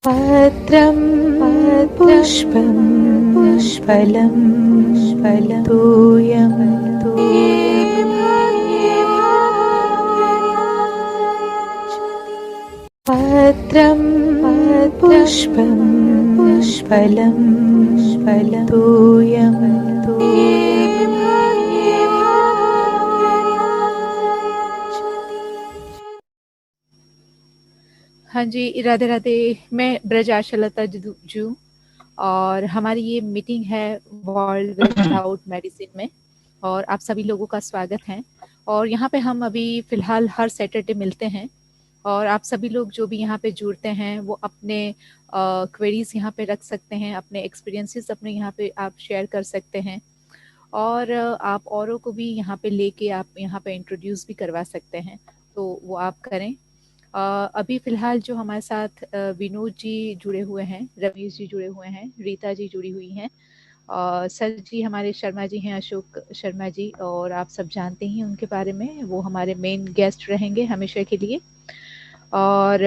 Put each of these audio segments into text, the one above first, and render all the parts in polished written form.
पत्रं पुष्पं फलं तोयं पत्रं पुष्पं फलं तोयं हाँ जी, राधे राधे। मैं ब्रज आशालता जू और हमारी ये मीटिंग है वर्ल्ड विदाउट मेडिसिन में, और आप सभी लोगों का स्वागत है। और यहाँ पे हम अभी फ़िलहाल हर सैटरडे मिलते हैं, और आप सभी लोग जो भी यहाँ पे जुड़ते हैं वो अपने क्वेरीज यहाँ पे रख सकते हैं, अपने एक्सपीरियंसेस अपने यहाँ पे आप शेयर कर सकते हैं, और आप औरों को भी यहाँ पे लेके आप यहाँ पे इंट्रोड्यूस भी करवा सकते हैं, तो वो आप करें। अभी फ़िलहाल जो हमारे साथ विनोद जी जुड़े हुए हैं, रमेश जी जुड़े हुए हैं, रीता जी जुड़ी हुई हैं, सर जी हमारे शर्मा जी हैं, अशोक शर्मा जी, और आप सब जानते ही उनके बारे में, वो हमारे मेन गेस्ट रहेंगे हमेशा के लिए। और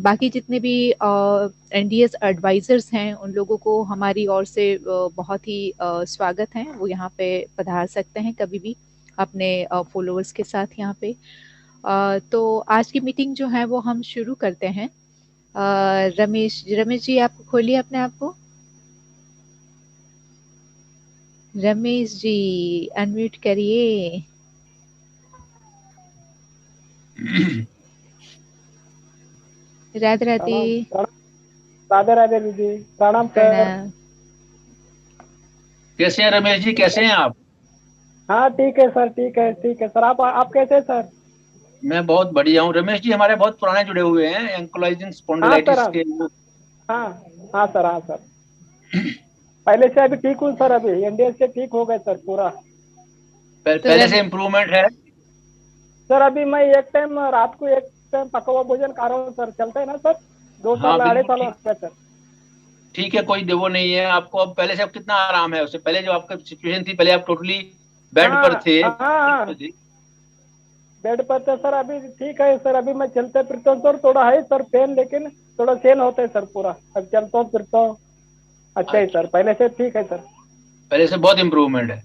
बाकी जितने भी एनडीएस एडवाइजर्स हैं उन लोगों को हमारी ओर से बहुत ही स्वागत है, वो यहाँ पे पधार सकते हैं कभी भी अपने फॉलोअर्स के साथ यहाँ पे। तो आज की मीटिंग जो है वो हम शुरू करते हैं। रमेश रमेश जी आप खोलिए अपने आप को। रमेश जी अनम्यूट करिए। राधे राधे। राधे राधे दीदी, प्रणाम सर। प्रणाम। कैसे हैं रमेश जी, कैसे हैं आप? हाँ ठीक है सर, ठीक है सर। आप कैसे हैं सर? मैं बहुत बढ़िया हूँ। रमेश जी हमारे बहुत पुराने जुड़े हुए हैं एंकोलाइजिंग हाँ सर। स्पॉन्डिलाइटिस के। हाँ हाँ सर, हाँ सर। पहले से अभी ठीक हूँ सर, अभी एनडीएस से ठीक हो गए सर पूरा। पहले से इम्प्रूवमेंट है? सर अभी मैं एक टाइम रात को एक टाइम पका हुआ भोजन खा रहा हूँ सर, चलता है ना सर? 2 साल हाँ 2.5 साल बिल्कुल हो गया सर। ठीक है, कोई वो नहीं है आपको। अब पहले से अब कितना आराम है उससे पहले जो आपका सिचुएशन थी? पहले आप टोटली बेड पर हाँ थे, हाँ हाँ, बेड पर थे सर। अभी ठीक है सर, अभी मैं चलते फिरता हूँ सर। थोड़ा है सर पेन, लेकिन थोड़ा सेन होता है सर पूरा। अब चलता हूँ फिरता हूँ। अच्छा है सर, पहले से ठीक है सर। पहले से बहुत इम्प्रूवमेंट है।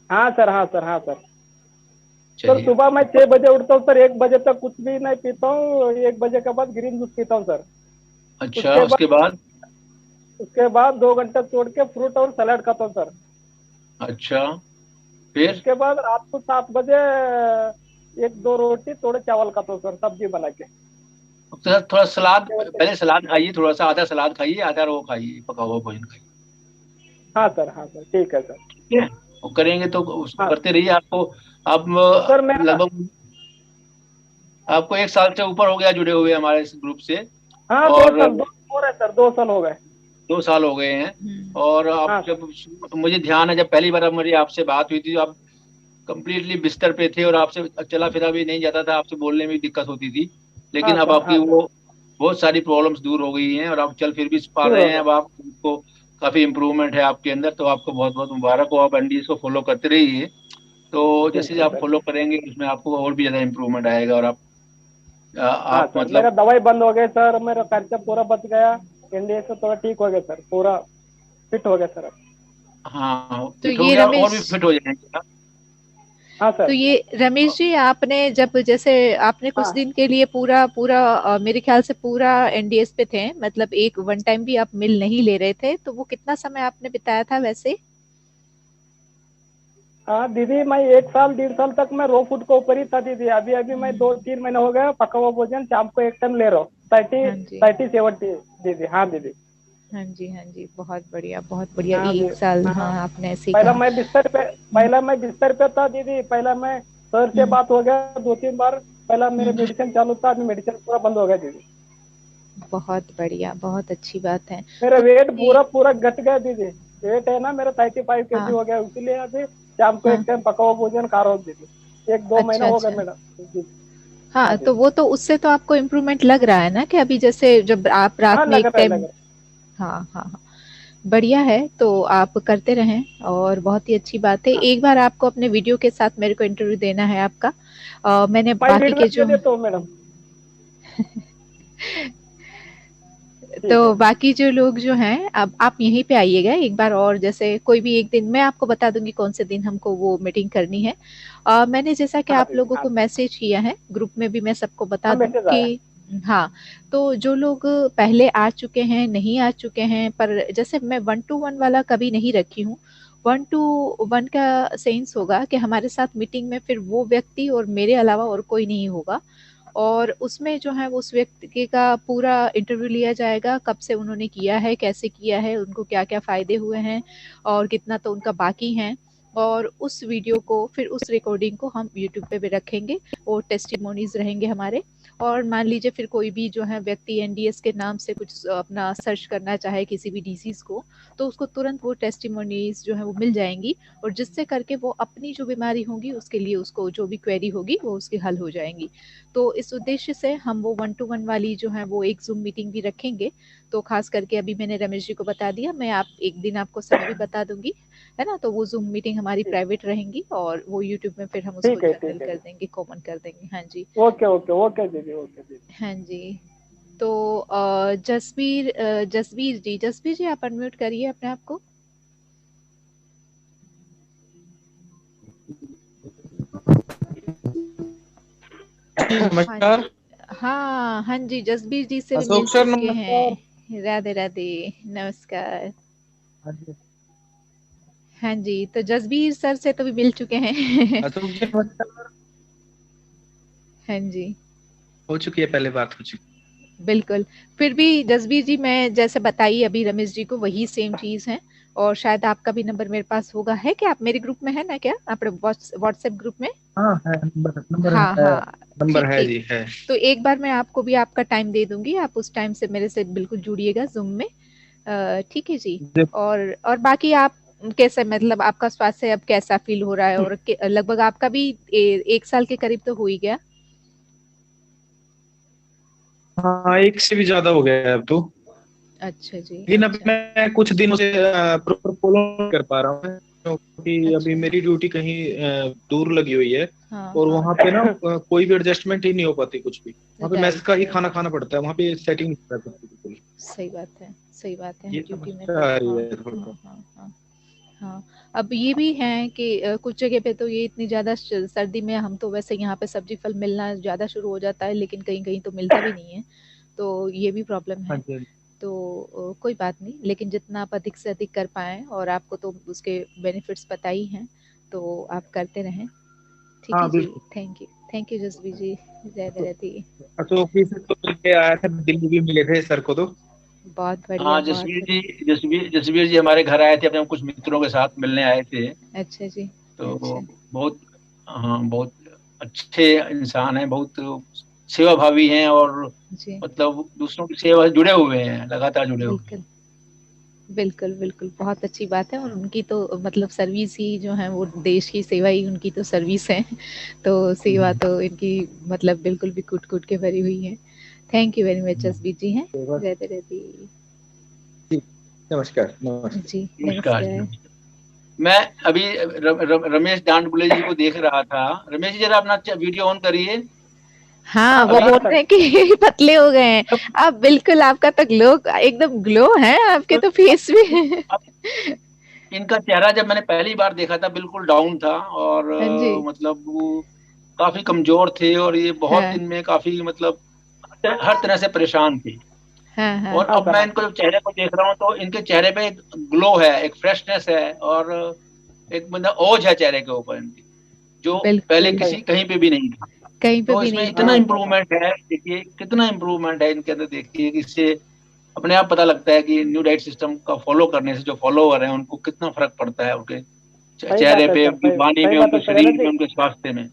हाँ सर, हाँ सर, हाँ सर। सर चलिए। सुबह मैं 6 बजे उठता हूँ सर, 1 बजे तक कुछ भी नहीं पीता हूँ। 1 बजे के बाद ग्रीन जूस पीता हूँ सर। अच्छा, उसके बाद उसके बाद? 2 घंटे छोड़ के फ्रूट और सलाद खाता हूँ सर। अच्छा, फिर? उसके बाद रात को 7 बजे 1-2 रोटी थोड़े चावल खाता हूँ सर, सब्जी बना के। थोड़ा सलाद, पहले सलाद खाइए, थोड़ा सा आधा सलाद खाइए, आधा वो खाइए, पका हुआ भोजन खाइए। हाँ सर, हाँ सर, ठीक है सर। ठीक है, वो करेंगे तो उसको हाँ करते रहिए। आपको अब सर, मेरा लगभग आपको 1 साल से ऊपर हो गया जुड़े हुए हमारे इस ग्रुप से। हाँ, दो और साल 2 हो रहे सर, 2 साल हो गए। 2 साल हो गए हैं। और आप हाँ सर। जब, मुझे ध्यान है जब पहली बार अब मेरी आपसे बात हुई थी तो आप कंप्लीटली बिस्तर पे थे और आपसे चला फिरा भी नहीं जाता था, आपसे बोलने में भी दिक्कत होती थी। हाँ लेकिन अब सर, आपकी हाँ सर, वो बहुत सारी प्रॉब्लम्स दूर हो गई हैं और आप चल फिर भी पा दूर रहे हो हैं। गए। अब आपको काफी इम्प्रूवमेंट है आपके अंदर, तो आपको बहुत बहुत मुबारक हो। आप एनडीएस को फॉलो करते रहिए। तो जैसे ठीक जैसे है आप सर। फॉलो करेंगे उसमें आपको और भी ज्यादा इम्प्रूवमेंट आएगा। और हाँ आप सर, मेरा मतलब, दवाई बंद हो गई सर, मेरा खर्चा पूरा बच गया। एनडीए से थोड़ा ठीक हो गया सर, पूरा फिट हो गया सर अब। हाँ तो फिट हो ये गया और रमेश भी फिट हो जाएंगे। हाँ तो सर। ये रमेश जी आपने जब जैसे आपने कुछ हाँ दिन के लिए पूरा पूरा मेरे ख्याल से पूरा एनडीएस पे थे, मतलब एक वन टाइम भी आप मिल नहीं ले रहे थे, तो वो कितना समय आपने बिताया था वैसे? हाँ दीदी, मैं 1 साल 1.5 साल तक मैं रो फूड के ऊपर ही था दीदी। अभी अभी मैं 2-3 महीने हो गया पका हुआ भोजन शाम को एक टाइम ले रहा हूँ। 30 हाँ जी। 30 70 दीदी। हाँ दीदी। हाँ जी, हाँ जी, बहुत बढ़िया बहुत बढ़िया। हाँ एक दीदी। साल, हाँ, हाँ आपने ऐसे ही पहला कहा। मैं बिस्तर पे हम्म, पहला मैं बिस्तर पे था दीदी। पहला मैं सर से हम्म, बात हो गया 2-3 बार। पहला मेरे हम्म, मेडिसिन चालू था, अभी मेडिसिन पूरा बंद हो गया दीदी। बहुत बढ़िया, बहुत अच्छी बात है। मेरा तो वेट ये- पूरा पूरा घट गया दीदी। वेट है ना मेरा 35 kg हाँ हो गया, इसीलिए अभी शाम को एक हाँ। टाइम पका हुआ भोजन खा रहा हूँ दीदी। 1-2 महीना अच्छा हो गया अच्छा। मेरा दीदी। हाँ हाँ, तो दीदी। वो तो उससे तो आपको इम्प्रूवमेंट लग रहा है ना, कि अभी जैसे जब आप हाँ, रात में लग एक रहा है, लग टाइम। रहा है। हाँ हाँ हाँ। बढ़िया है, तो आप करते रहें और बहुत ही अच्छी बात है। हाँ, एक बार आपको अपने वीडियो के साथ मेरे को इंटरव्यू देना है आपका। मैंने मैं बाकी वीडियो के दे जो, देता हूँ मैडम। तो बाकी जो लोग जो हैं, अब आप यहीं पे आइएगा एक बार, और जैसे कोई भी एक दिन मैं आपको बता दूंगी कौन से दिन हमको वो मीटिंग करनी है। मैंने जैसा कि हाँ आप दीदी, लोगों हाँ को मैसेज किया है ग्रुप में भी, मैं सबको बता हाँ दूं मैसेज आया। कि हाँ, तो जो लोग पहले आ चुके हैं, नहीं आ चुके हैं, पर जैसे मैं 1-to-1 वाला कभी नहीं रखी हूँ। 1-to-1 का सेंस होगा कि हमारे साथ मीटिंग में फिर वो व्यक्ति और मेरे अलावा और कोई नहीं होगा, और उसमें जो है उस व्यक्ति का पूरा इंटरव्यू लिया जाएगा, कब से उन्होंने किया है, कैसे किया है, उनको क्या क्या फायदे हुए हैं और कितना तो उनका बाकी है। और उस वीडियो को, फिर उस रिकॉर्डिंग को हम यूट्यूब पे भी रखेंगे, और टेस्टिमोनीज रहेंगे हमारे। और मान लीजिए फिर कोई भी जो है व्यक्ति एनडीएस के नाम से कुछ अपना सर्च करना चाहे किसी भी डिजीज को, तो उसको तुरंत वो टेस्टिमोनीज जो है वो मिल जाएंगी, और जिससे करके वो अपनी जो बीमारी होगी उसके लिए उसको जो भी क्वेरी होगी वो उसकी हल हो जाएंगी। तो इस उद्देश्य से हम वो 1-to-1 वाली जो है वो एक जूम मीटिंग भी रखेंगे। तो खास करके अभी मैंने रमेश जी को बता दिया, मैं आप एक दिन आपको समय भी बता दूंगी, है ना। तो वो जूम मीटिंग हमारी प्राइवेट रहेंगी, और वो यूट्यूब में फिर हम उसको ठीक है जनरल ठीक है कर दीदी। देंगे, कॉमन कर देंगे। हाँ जी। ओके ओके ओके दीदी, ओके दीदी। हाँ जी। तो जसवीर जी आप अनम्यूट करिए अपने आप को। हाँ नमस्कार। जी। हाँ हाँ जी, जसबीर जी से भी मिल अशोक सर चुके नमस्कार। हैं। राधे राधे, नमस्कार। हाँ जी। हाँ जी, तो जसबीर सर से तो भी मिल चुके हैं। अशोक जी नमस्कार। हाँ जी, हो चुकी है, पहले बात हो चुकी बिल्कुल। फिर भी जसबीर जी, मैं जैसे बताई अभी रमेश जी को, वही सेम चीज है। और शायद आपका भी नंबर मेरे पास होगा, है क्या? आप मेरे ग्रुप में है ना क्या, अपने व्हाट्सएप ग्रुप में? हाँ है, नंबर नंबर हाँ है। हाँ। नंबर ठीक है ठीक। जी, है। तो एक बार मैं आपको भी आपका टाइम दे दूंगी, आप उस टाइम से मेरे से बिल्कुल जुड़िएगा जूम में। ठीक है जी। जी। और बाकी आप कैसे, मतलब आपका स्वास्थ्य अब कैसा फील हो रहा है? और लगभग आपका भी 1 साल के करीब तो हो ही गया। हाँ, एक से भी ज्यादा हो गया है अब तो। अच्छा जी, लेकिन अब अच्छा मैं कुछ दिनों से प्रॉपर फॉलो नहीं कर पा रहा हूँ, क्योंकि अभी अच्छा। मेरी ड्यूटी कहीं दूर लगी हुई है। हाँ और हाँ। वहाँ पे ना कोई भी एडजस्टमेंट ही नहीं हो पाती कुछ भी। वहाँ पे मैस राइट का ही राइट। खाना खाना पड़ता है, वहाँ पे सेटिंग नहीं कर सकती बिल्कुल। सही बात है, सही बात है, ये ड्यूटी में समस्या तो आ रही हाँ है थोड़ा सा। हाँ हाँ हाँ। हाँ, अब ये भी है कि कुछ जगह पे तो ये इतनी ज्यादा सर्दी में, हम तो वैसे यहाँ पे सब्जी फल मिलना ज्यादा शुरू हो जाता है, लेकिन कहीं कहीं तो मिलता भी नहीं है। तो ये भी प्रॉब्लम हाँ है। जी। तो कोई बात नहीं, लेकिन जितना आप अधिक से अधिक कर पाएँ, और आपको तो उसके बेनिफिट्स पता ही हैं, तो आप करते रहें। ठीक है हाँ जी। बिल्कुल। थैंक यू जसबीर जी। जय रहती। अशोक जी से तो मिलके आया था, दिल्ली भी मिले थे सर को तो। बहुत बढ़िया, हाँ बहुत जसवीर बढ़िया। जी, जसवीर जी हमारे घर आए थे, अपने कुछ मित्रों के साथ मिलने आए थे। अच्छा जी। तो अच्छा बहुत, हाँ बहुत अच्छे इंसान हैं, बहुत सेवा भावी हैं, और जी। मतलब दूसरों की सेवा से जुड़े हुए हैं, लगातार जुड़े हुए हैं। बिल्कुल बिल्कुल बिल्कुल, बहुत अच्छी बात है। और उनकी तो मतलब सर्विस ही जो है वो देश की सेवा ही उनकी तो सर्विस है। तो सेवा तो इनकी मतलब बिल्कुल भी कूट कूट के भरी हुई है। Thank you very much Jasbir ji हैं। बस, रहते रहती। ठीक। नमस्कार नमस्कार। जी नमस्कार जी, नमस्कार। नमस्कार। मैं अभी रमेश डांडबुले जी को देख रहा था। रमेश जी जरा अपना वीडियो ऑन करिए। हाँ, वो हाँ अभी बोल सर। रहे हैं कि पतले हो गए हैं आप। बिल्कुल, आपका तो ग्लो, एकदम ग्लो है आपके तो फेस में। अब इनका चेहरा जब मैंने पहली बार देखा था बिल्कुल डाउन था, और हाँ जी। मतलब वो काफी कमजोर थे, और ये बहुत हाँ दिन में काफी मतलब हर तरह से परेशान थे। हाँ हाँ। और हाँ अब सर, मैं हाँ। इनको जब चेहरे को देख रहा हूँ तो इनके चेहरे पे एक ग्लो है, एक फ्रेशनेस है, और एक मतलब ओज है चेहरे के ऊपर इनके, जो पहले बिल्कुल। सही। किसी कहीं पे भी नहीं था। कहीं पे तो भी इसमें नहीं इतना था। हाँ सर, हाँ। इम्प्रूवमेंट है, देखिए कितना इम्प्रूवमेंट है इनके अंदर, देखिए कि इससे अपने आप पता लगता है कि न्यू डाइट सिस्टम का फॉलो करने से जो फॉलोवर हैं उनको कितना फर्क पड़ता है, उनके सही चेहरे बात है पे, सर, उनकी सही वाणी सही में, बात है उनके सर, शरीर में, एनर्जी। उनके स्वास्थ्य में।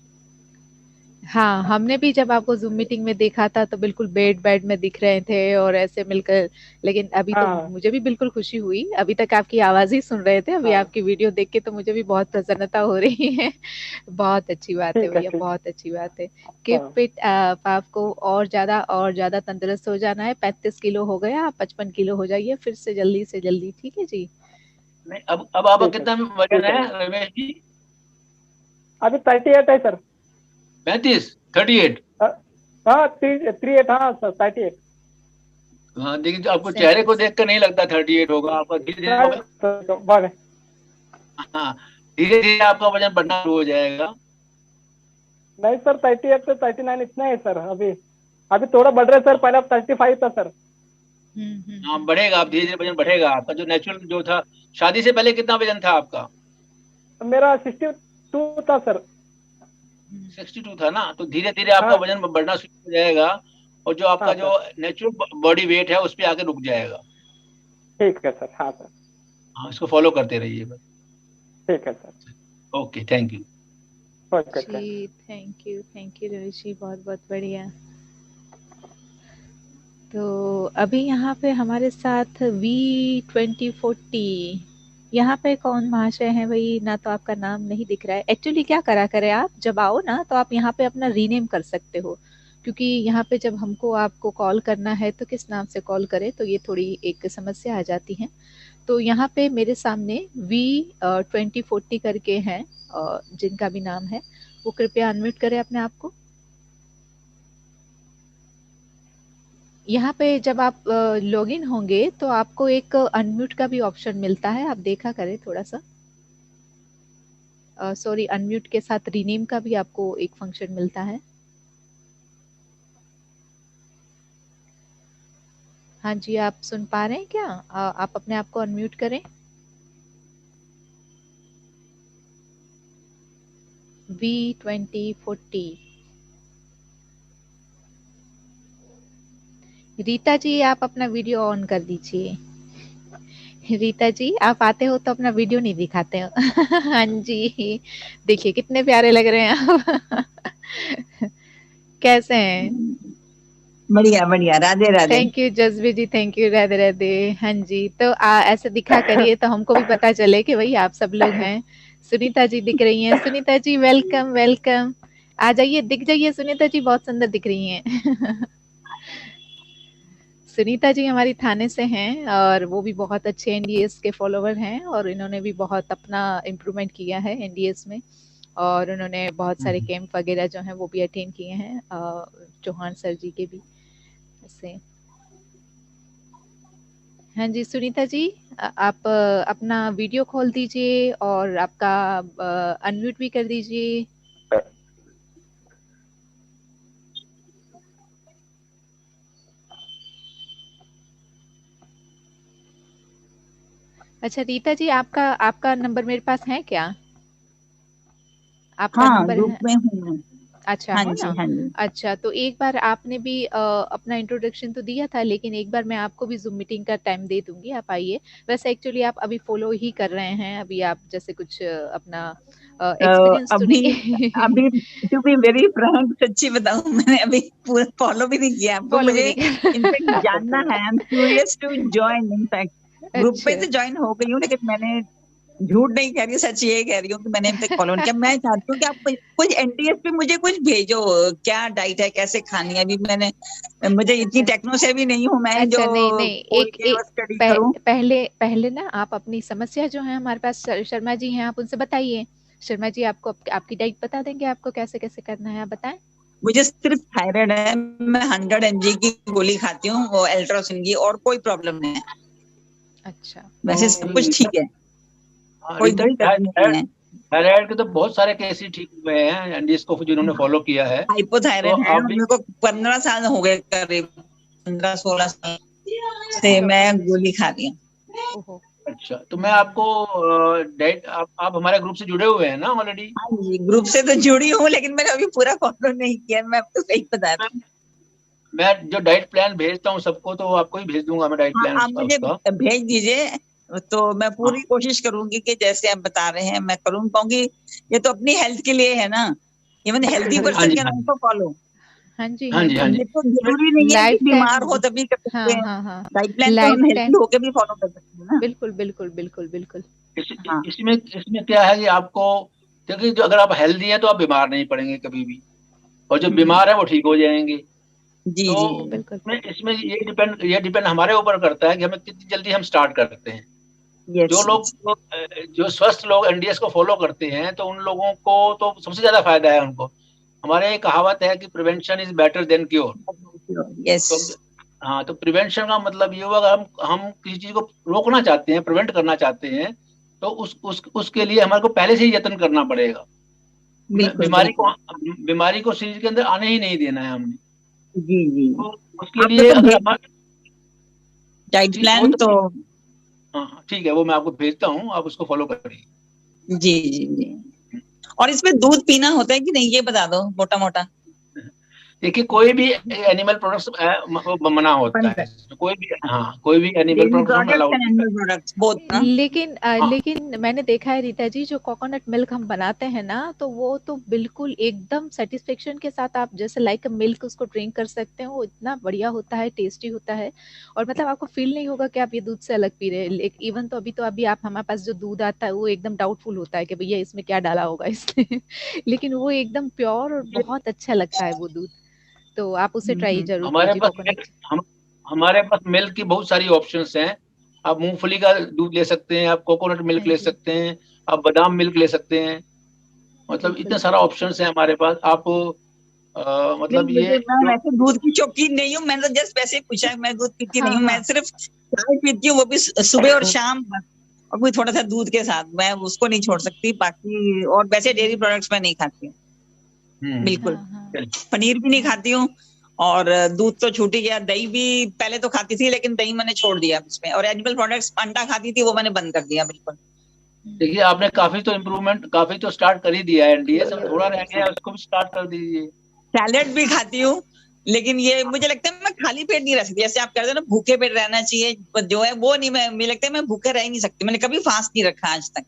हाँ, हमने भी जब आपको ज़ूम मीटिंग में देखा था तो बिल्कुल बेड बेड में दिख रहे थे और ऐसे मिलकर। लेकिन अभी तो हाँ मुझे भी बिल्कुल खुशी हुई। अभी तक आपकी आवाज़ ही सुन रहे थे, अभी हाँ। आपकी वीडियो देख के तो मुझे भी बहुत प्रसन्नता हो रही है। बहुत अच्छी बात है ठीक है, भैया, ठीक। बहुत अच्छी बात है। कीप हाँ फिट। आपको और ज़्यादा तंदुरुस्त हो जाना है। 35 किलो हो गया, आप 55 किलो हो जाइए फिर से जल्दी, ठीक है जी? नहीं, अब आपका ठीक है, कितना वजन ठीक है है सर। रमेश जी? अभी 38 है सर। 35, 38? हाँ 38, हाँ सर 38। हाँ देखिए, जो आपको चेहरे को देख कर नहीं लगता 38 होगा, आपका धीरे धीरे हाँ धीरे धीरे आपका वजन बढ़ना शुरू हो जाएगा। नहीं सर, 38 से 39 इतना है सर। अभी अभी थोड़ा बढ़ रहा है सर, पहले अब 35 था सर। हाँ बढ़ेगा, आप धीरे धीरे वजन बढ़ेगा आपका। जो नेचुरल जो था, शादी से पहले कितना वजन था आपका? मेरा 62 था सर। 62 था ना, तो धीरे धीरे आपका वजन बढ़ना शुरू हो जाएगा, और जो आपका जो नेचुरल बॉडी वेट है उस पे आके रुक जाएगा। ठीक है सर। हाँ सर। हाँ, इसको फॉलो करते रहिए बस। ठीक है सर। Okay, thank you. जी थैंक यू रवि जी, बहुत बहुत बढ़िया। तो अभी यहाँ पे हमारे साथ V2040, यहाँ पे कौन महाशय हैं भाई? ना तो आपका नाम नहीं दिख रहा है। एक्चुअली क्या करा करें, आप जब आओ ना तो आप यहाँ पे अपना रीनेम कर सकते हो, क्योंकि यहाँ पे जब हमको आपको कॉल करना है तो किस नाम से कॉल करें, तो ये थोड़ी एक समस्या आ जाती है। तो यहाँ पे मेरे सामने V2040 करके हैं, जिनका भी नाम है, वो कृपया अनम्यूट करें अपने आप को। यहाँ पे जब आप लॉगिन होंगे तो आपको एक अनम्यूट का भी ऑप्शन मिलता है, आप देखा करें थोड़ा सा। सॉरी, अनम्यूट के साथ रीनेम का भी आपको एक फंक्शन मिलता है। हाँ जी, आप सुन पा रहे हैं क्या? आप अपने आप को अनम्यूट करें। V2040। रीता जी, आप अपना वीडियो ऑन कर दीजिए। रीता जी, आप आते हो तो अपना वीडियो नहीं दिखाते हो। हाँ जी, देखिए कितने प्यारे लग रहे हैं आप। कैसे हैं? बढ़िया बढ़िया, Radhe Radhe. Thank you Jasbir ji, thank you, Radhe Radhe. हाँ जी, तो ऐसे दिखा करिए तो हमको भी पता चले कि भाई आप सब लोग हैं। सुनीता जी दिख रही हैं। सुनीता जी वेलकम वेलकम, आ जाइए, दिख जाइए सुनीता जी, बहुत सुंदर दिख रही हैं। सुनीता जी हमारी थाने से हैं और वो भी बहुत अच्छे एनडीएस के फॉलोवर हैं, और इन्होंने भी बहुत अपना इम्प्रूवमेंट किया है एनडीएस में, और उन्होंने बहुत सारे कैंप वगैरह जो हैं वो भी अटेंड किए हैं, चौहान सर जी के भी से। हाँ जी सुनीता जी, आप अपना वीडियो खोल दीजिए और आपका अनम्यूट भी कर दीजिए। अच्छा रीता जी, आपका आपका नंबर मेरे पास है क्या? आपका हाँ, नंबर ग्रुप है? में हूँ। अच्छा, हाँ हो जी ना। हाँ जी। अच्छा, तो एक बार आपने भी अपना इंट्रोडक्शन तो दिया था, लेकिन एक बार मैं आपको भी जूम मीटिंग का टाइम दे दूंगी, आप आइए। वैसे एक्चुअली आप अभी फॉलो ही कर रहे हैं, अभी आप जैसे कुछ अपना एक्सपीरियंस तो अभी नहीं। अभी टू बी वेरी फ्रैंक, सच्ची बताऊं, मैंने अभी पूरा फॉलो भी नहीं किया आपको। फॉलो भी मुझे नहीं कर। इनफैक्ट जानना है, I am curious to join. In fact group में अच्छा तो ज्वाइन हो गई हूँ, लेकिन मैंने झूठ नहीं कह रही हूँ, सच ये कह रही हूँ कि मैंने अभी तक फॉलो नहीं किया। मैं चाहती हूँ कि आप कुछ एनटीएस पे मुझे कुछ भेजो, क्या डाइट है, कैसे खानी है। अभी मुझे इतनी अच्छा टेक्नो से भी नहीं हूँ मैं, जो अच्छा, नहीं नहीं, खोल एक के एक बस स्टडी करूँ। पहले पहले ना आप अपनी समस्या जो है, हमारे पास शर्मा जी हैं, आप उनसे बताइए। शर्मा जी आपको आपकी डाइट बता देंगे, आपको कैसे कैसे करना है, आप बताएं। मुझे सिर्फ थायराइड है, मैं 100 mg की गोली खाती हूँ, वो अल्ट्रासिन की, और कोई प्रॉब्लम नहीं है। अच्छा वैसे सब कुछ ठीक है, कोई रीता, दिक्कत नहीं है। थायराइड के तो बहुत सारे केसेस ठीक हुए हैं एनडीएस को जिन्होंने फॉलो किया है। तो हाइपोथायराइड है, आप और भी मेरे को 15 साल हो गए, करीब 15-16 साल से अच्छा मैं गोली खा रही हूँ। ओहो। अच्छा, तो मैं आपको डाइट, आप हमारे ग्रुप से जुड़े हुए हैं ना ऑलरेडी? हाँ जी, ग्रुप से तो जुड़ी हूँ, लेकिन मैंने अभी पूरा फॉलो नहीं किया, मैं आपको सही बता रही हूँ। मैं जो डाइट प्लान भेजता हूँ सबको, तो आपको ही भेज दूंगा मैं डाइट हाँ, प्लान आप उसका मुझे उसका। भेज दीजिए, तो मैं पूरी हाँ कोशिश करूंगी कि जैसे आप बता रहे हैं मैं करूँ, क्योंकि ये तो अपनी हेल्थ के लिए है ना। इवन हेल्दी बिल्कुल हाँ पर्सन जी, कैन हाँ जी, आल्सो फॉलो। हाँ जी हाँ हाँ जी, हाँ जी। ये तो जी। जरूरी नहीं है कि लाइफ बीमार टाइम। हो तभी कर सकते हाँ हैं। हाँ हाँ। डाइट प्लान तो लाइफ हम हेल्दी टाइम। होके भी फॉलो कर सकते हैं ना। बिल्कुल बिल्कुल बिल्कुल बिल्कुल। हाँ इसमें इसमें क्या है कि आपको, क्योंकि जो अगर आप हेल्दी हैं तो आप बीमार नहीं पड़ेंगे कभी भी, और जो बीमार है वो ठीक हो जाएंगे। जी तो जी। बिल्कुल। इसमें इसमें ये डिपेंड हमारे ऊपर करता है कि हमें कितनी जल्दी हम स्टार्ट करते हैं। जो यस लोग यस। जो स्वस्थ लोग एनडीएस को फॉलो करते हैं, तो उन लोगों को तो सबसे ज्यादा फायदा है उनको। हमारे एक कहावत है कि prevention is better than cure. Yes. तो हाँ, तो प्रिवेंशन का मतलब ये हुआ, अगर हम किसी चीज को रोकना चाहते हैं, प्रिवेंट करना चाहते हैं, तो उसके लिए हमारे को पहले से ही यत्न करना पड़ेगा। बिल्कुल बिल्कुल। बीमारी को शरीर के अंदर आने ही नहीं देना है हमने। जी जी। तो उसके आप लिए मेरे को अगर भेज हमारे, डाइट जी वो प्लान तो तो। हाँ हाँ, ठीक है, वो मैं आपको भेजता हूँ, आप उसको फॉलो करिए। जी जी जी। और इसमें दूध पीना होता है कि नहीं, ये बता दो मोटा मोटा। देखिए, कोई भी एनिमल प्रोडक्ट्स मना होता है इसमें, कोई भी, हाँ, कोई भी एनिमल डेयरी प्रोडक्ट्स हम प्रोडक्ट्स अलाउड एंड नहीं एनिमल करते। प्रोडक्ट्स बोथ ना। लेकिन हाँ, लेकिन मैंने देखा है रीता जी, जो कोकोनट मिल्क हम बनाते हैं ना, तो वो तो बिल्कुल एकदम सेटिस्फेक्शन के साथ आप जैसे लाइक मिल्क उसको ड्रिंक कर सकते हो, वो इतना बढ़िया होता है, टेस्टी होता है। और मतलब आपको फील नहीं होगा कि आप ये दूध से अलग पी रहे हैं। इवन तो अभी आप हमारे पास जो दूध आता है वो एकदम डाउटफुल होता है कि भैया इसमें क्या डाला होगा इसने लेकिन वो एकदम प्योर और बहुत अच्छा लगता है वो दूध। तो आप उसे ट्राई जरूर हमारे कीजिए, पास कोकोनट। हमारे पास मिल्क की बहुत सारी ऑप्शंस हैं। आप मूंगफली का दूध ले सकते हैं, आप कोकोनट मिल्क हाँ ले जी, सकते हैं, आप बादाम मिल्क ले सकते हैं। मतलब बिल्कुल इतने सारा ऑप्शंस हैं हमारे पास। आप नहीं, मतलब मुझे ये मैं जो, वैसे दूध की शौकीन नहीं हूँ, मैंने तो जस्ट वैसे ही पूछा है, मैं दूध पीती नहीं हाँ हूँ, मैं हाँ। सिर्फ चाय पीती हूँ, वो भी सुबह और शाम बस। और कोई थोड़ा सा दूध के साथ, मैं उसको नहीं छोड़ सकती बाकी। और वैसे डेयरी प्रोडक्ट्स मैं नहीं खाती हूँ बिल्कुल। हाँ हाँ पनीर भी नहीं हाँ। खाती हूँ। और दूध तो छूट ही गया। दही भी पहले तो खाती थी, लेकिन दही मैंने छोड़ दिया इसमें। और एनिमल प्रोडक्ट्स, अंडा खाती थी, वो मैंने बंद कर दिया बिल्कुल। देखिए, आपने काफी तो स्टार्ट कर ही दिया है, एनडीएस, अब थोड़ा रह गया है, उसको भी स्टार्ट कर दीजिए। सैलेड भी खाती हूँ, लेकिन ये मुझे लगता है मैं खाली पेट नहीं रह सकती। जैसे आप कहते हैं ना भूखे पेट रहना चाहिए, जो है वो नहीं। मैं मुझे लगता है मैं भूखे रह ही नहीं सकती। मैंने कभी फास्ट नहीं रखा आज तक।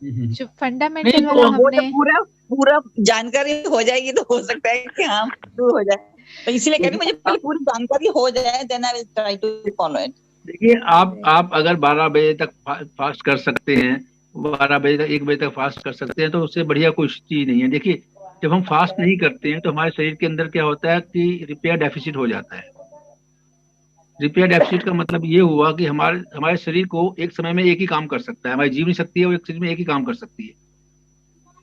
जो नहीं फंडामेंटल वाला तो वो जब हमने। पूरा पूरा जानकारी हो जाएगी तो हो सकता है कि हाँ शुरू हो जाए। तो इसीलिए कह रही हूँ, मुझे देखिए पहले पूरी जानकारी हो जाए, then I will try to follow it. देखिए, आप अगर 12 बजे तक फास्ट कर सकते हैं, 12 बजे तक, 1 बजे तक फास्ट कर सकते हैं, तो उससे बढ़िया कोई चीज नहीं है। देखिए, जब हम फास्ट नहीं करते हैं तो हमारे शरीर के अंदर क्या होता है कि रिपेयर डेफिसिट हो जाता है। रिपेयर डेफिसिट का मतलब ये हुआ कि हमारे हमारे शरीर को एक समय में एक ही काम कर सकता है, हमारी जीवनी शक्ति है वो एक शरीर में एक ही काम कर सकती है।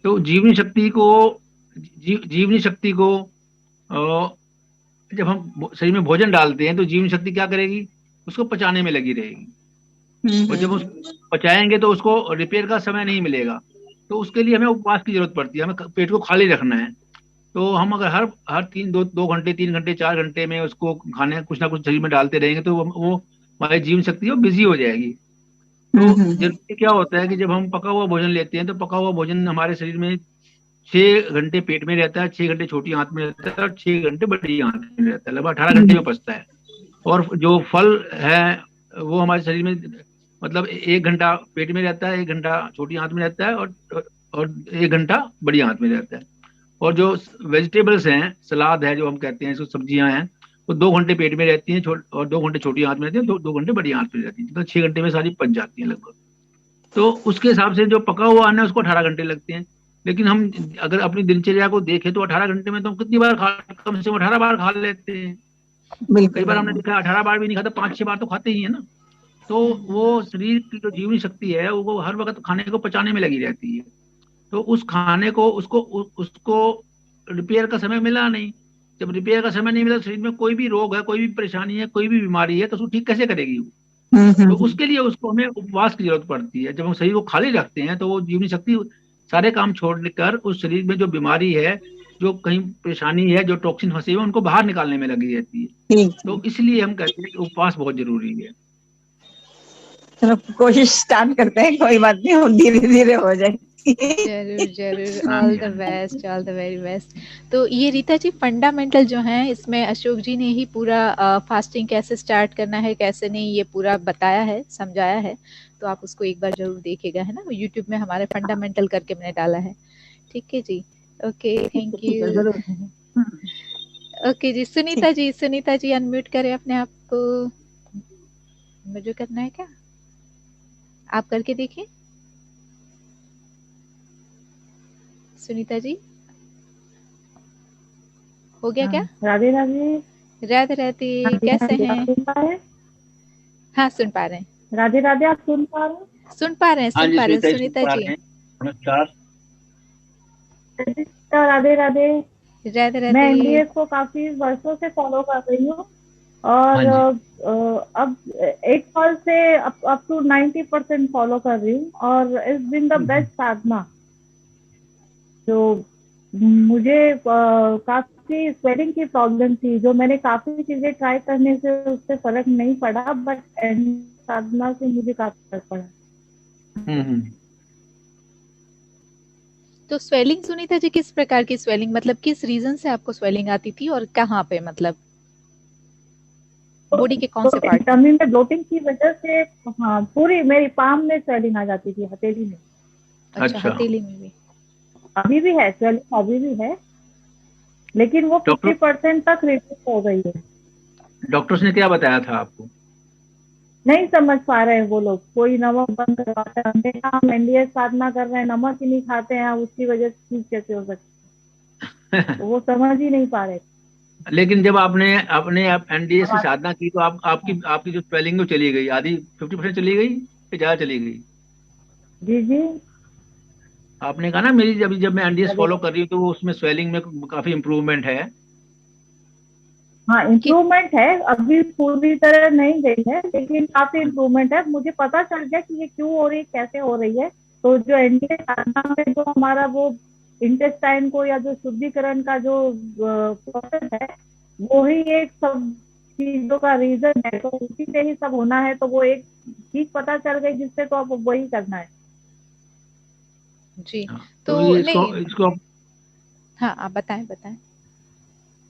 तो जीवनी शक्ति को जब हम शरीर में भोजन डालते हैं तो जीवनी शक्ति क्या करेगी, उसको पचाने में लगी रहेगी। और जब हम्म। उसको पचाएंगे तो उसको रिपेयर का समय नहीं मिलेगा। तो उसके लिए हमें उपवास की जरूरत पड़ती है, हमें पेट को खाली रखना है। तो हम अगर हर हर 2 घंटे, 3 घंटे, 4 घंटे में उसको खाने कुछ ना कुछ शरीर में डालते रहेंगे तो वो हमारी जीवन शक्ति वो बिजी हो जाएगी। तो हम्म। जरूरी क्या होता है कि जब हम पका हुआ भोजन लेते हैं तो पका हुआ भोजन हमारे शरीर में 6 घंटे पेट में रहता है, 6 घंटे छोटी आंत में रहता है, और 6 घंटे बड़ी आंत में रहता है, लगभग 18 घंटे में पचता है। और जो फल है वो हमारे शरीर में, मतलब 1 घंटा पेट में रहता है, 1 घंटा छोटी आंत में रहता है, और 1 घंटा बड़ी आंत में रहता है। और जो वेजिटेबल्स हैं, सलाद है जो हम कहते हैं, जो सब्जियां हैं, वो 2 घंटे पेट में रहती हैं, और 2 घंटे छोटी आंत में रहती हैं, 2 घंटे बड़ी आंत में रहती हैं, तो 6 घंटे में सारी पच जाती हैं लगभग। तो उसके हिसाब से जो पका हुआ अन्न है उसको 18 घंटे लगते हैं। लेकिन हम अगर अपनी दिनचर्या को देखें तो 18 घंटे में तो हम कितनी बार खा, कम से कम 18 बार खा लेते हैं। कई बिल्कुल बार हमने बिल्कुल। देखा 18 बार भी नहीं खाता, 5-6 बार तो खाते ही है ना। तो वो शरीर की जो जीवनी शक्ति है वो हर वक्त खाने को पचाने में लगी रहती है। तो उस खाने को उसको रिपेयर का समय मिला नहीं। जब रिपेयर का समय नहीं मिला, शरीर में कोई भी रोग है, कोई भी परेशानी है, कोई भी बीमारी है, तो उसको ठीक कैसे करेगी वो। तो हम्म। उसके लिए उसको हमें उपवास की जरूरत पड़ती है। जब हम शरीर को खाली रखते हैं तो वो जीवनी शक्ति सारे काम छोड़कर उस शरीर में जो बीमारी है, जो कहीं परेशानी है, जो टॉक्सिन फंसे हुए हैं, उनको बाहर निकालने में लगी रहती है। ठीक है। तो इसलिए हम कहते हैं कि उपवास बहुत जरूरी है। चलो कोशिश स्टार्ट करते हैं, कोई बात नहीं, और धीरे धीरे हो जाएगी। जरूर जरूर, हाँ ऑल जी, द हाँ जी। Best, all the very best. तो ये रीता जी फंडामेंटल जो है, इसमें अशोक जी ने ही पूरा फास्टिंग कैसे स्टार्ट करना है कैसे नहीं, ये पूरा बताया है, समझाया है। तो आप उसको एक बार जरूर देखिएगा, है ना, यूट्यूब में हमारे फंडामेंटल करके मैंने डाला है। ठीक है जी। ओके, थैंक ठीक है यू। जरूर। ओके जी, ठीक। सुनीता जी अनम्यूट करें अपने आप को। मुझे करना है क्या, आप करके देखिए। सुनीता जी, हो गया क्या? राधे राधे। राधे राधे, राधे कैसे राधे, आप हैं? सुन पा रहे हैं? हाँ, सुन पा रहे हैं, राधे राधे, आप सुन पा रहे हैं? सुन पा रहे हैं, हाँ सुन जी, पा रहे हैं सुनीता जी सुन सुनीता पा जी। रहे हैं। नमस्कार। राधे राधे। राधे मैं राधे। एनडीएस को काफी वर्षों से फॉलो कर रही हूँ। और हाँ जी। अब 8 साल से अप टू 90% फॉलो कर रही हूँ, और इट्स बिन द बेस्ट साधना। जो मुझे काफी स्वेलिंग की प्रॉब्लम थी, जो मैंने काफी चीजें ट्राई करने से उससे फर्क नहीं पड़ा, बट साधना से मुझे काफी फर्क पड़ा। हम्म। तो स्वेलिंग सुनीता जी, किस प्रकार की स्वेलिंग, मतलब किस रीजन से आपको स्वेलिंग आती थी और कहाँ पे, मतलब बॉडी के कौन से पार्ट में? टमी में ब्लोटिंग की वजह से, हाँ, पूरी मेरी पाम में स्वेलिंग आ जाती थी, हथेली में। अच्छा, अच्छा। हथेली में भी? अभी भी है स्वेलिंग, अभी भी है, लेकिन वो डॉक्टर 50% तक रिड्यूस हो गई है। डॉक्टर्स ने क्या बताया था आपको? नहीं समझ पा रहे हैं वो लोग, कोई नमक बंद करवाता है, हमने कहा हम एनडीएस साधना कर रहे हैं, नमक ही नहीं खाते हैं, उसकी वजह से ठीक कैसे हो सकती है, तो वो समझ ही नहीं पा रहे। लेकिन जब आपने अपने आप एनडीएस अब की साधना की तो आपकी आपकी जो स्वेलिंग वो चली गई, आधी 50% चली गई या ज्यादा चली गई? जी जी। आपने कहा ना मेरी जब जब मैं एनडीएस अरे फॉलो कर रही हूँ तो वो उसमें स्वेलिंग में काफी इम्प्रूवमेंट है। हाँ, कि इम्प्रूवमेंट है, अभी पूरी तरह नहीं गई है, लेकिन काफी इम्प्रूवमेंट है। मुझे पता चल गया कि ये क्यों हो रही है, कैसे हो रही है। तो जो एनडीएस साधना में जो हमारा वो इंटेस्टाइन को या जो शुद्धिकरण का जो प्रोसेस है, वो ही एक सब चीजों का रीजन है, तो उसी से ही सब होना है। तो वो एक चीज पता चल गई जिससे, तो अब वही करना है। जी, हाँ, तो तो ये इसको नहीं, इसको हाँ आप बताएं बताएं।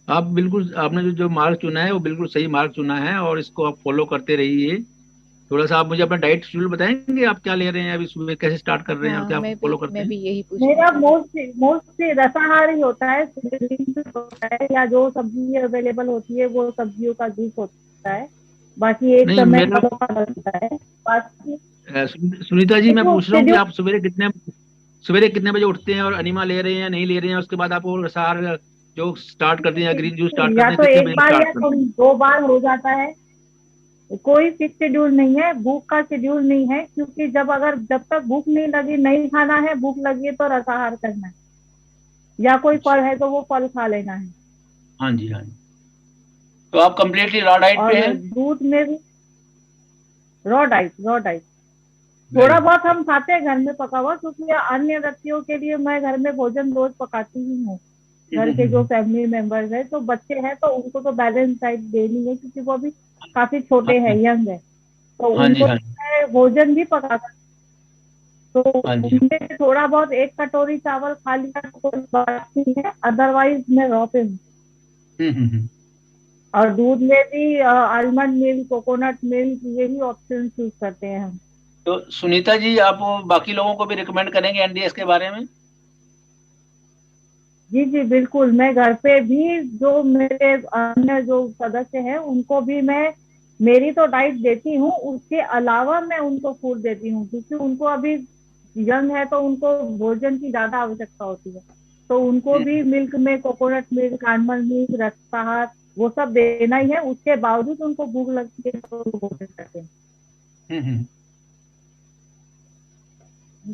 आप बिल्कुल आपने जो जो मार्ग चुना है वो बिल्कुल सही मार्ग चुना है और इसको आप फॉलो करते रहिए। थोड़ा सा आप मुझे अपना डाइट शेड्यूल बताएंगे, आप क्या ले रहे हैं अभी, सुबह कैसे स्टार्ट कर रहे हैं और हाँ, क्या फॉलो करते मैं हैं? भी यही पूछना मेरा चाह रही थी। मोस्टली रसाहार ही होता है, होता है, या जो सब्जी अवेलेबल होती है वो सब्जियों का जूस होता है। बाकी एक नहीं समय मेरा फलों का होता है। बाकी सुनीता जी मैं जो पूछ रहा हूँ कि शेड्यूल, आप सवेरे कितने बजे उठते हैं और अनिमा ले रहे हैं या नहीं ले रहे हैं, उसके बाद आप वो रसार जो स्टार्ट करते हैं या ग्रीन जूस स्टार्ट या करते हैं, तो कितने एक बजे बार स्टार्ट या करते हैं? 2 बार हो जाता है। कोई फिक्स शेड्यूल नहीं है, भूख का शेड्यूल नहीं है, क्योंकि जब तक भूख नहीं लगी नहीं खाना है, भूख लगी है तो रसाहार करना है, या कोई फल अच्छा। है तो वो फल खा लेना है। हाँ जी, हाँ जी। तो आप कम्प्लीटली रॉ डाइट पे और हैं? दूध में भी रॉ डाइट। वेरी थोड़ा गुड। बहुत हम खाते हैं घर में पका हुआ, क्योंकि अन्य व्यक्तियों के लिए मैं घर में भोजन रोज पकाती ही हूँ। घर के जो फैमिली मेंबर्स है, तो बच्चे हैं तो उनको तो बैलेंस डाइट देनी है, क्योंकि वो अभी काफी हाँ छोटे हैं, जी, यंग है, तो हाँ जी, उनको हाँ जी, मैं भोजन भी पका सकती हूँ। तो हाँ जी। उनमें थोड़ा बहुत एक कटोरी चावल खा लिया तो कोई बात नहीं है, अदरवाइज मैं रॉ पे हूँ। हम्म। और दूध में भी आलमंड मिल्क, कोकोनट मिल्क, यही ऑप्शन चूज करते हैं हम। तो सुनीता जी आप बाकी लोगों को भी रिकमेंड करेंगे एनडीएस के बारे में? जी जी बिल्कुल, मैं घर पे भी जो मेरे अन्य जो सदस्य हैं उनको भी मैं मेरी तो डाइट देती हूँ, उसके अलावा मैं उनको फूड देती हूँ, क्योंकि उनको अभी यंग है तो उनको भोजन की ज्यादा आवश्यकता होती है। तो उनको भी हम्म मिल्क में कोकोनट मिल्क, आलमंड मिल्क, रक्ताहार, वो सब देना ही है। उसके बावजूद उनको भूख लगती है तो वो भोजन करते हैं। हम्म।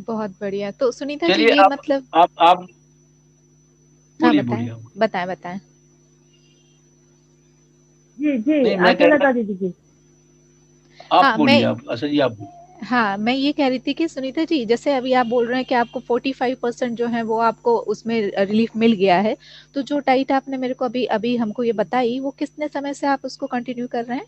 बहुत बढ़िया। तो सुनीता जी चलिए ये आप मतलब, आप हाँ बोलिए बताएं बोलिए आप। बताएं बताएं। जी जी, नहीं मैं कह रहा आशालता दीदी जी। आप हाँ बोलिए, मैं आप अच्छा जी आप बोलिए। हाँ, मैं ये कह रही थी कि सुनीता जी, जैसे अभी आप बोल रहे हैं कि आपको 45% जो है वो आपको उसमें रिलीफ मिल गया है, तो जो डाइट आपने मेरे को अभी अभी हमको ये बताई, वो कितने समय से आप उसको कंटिन्यू कर रहे हैं?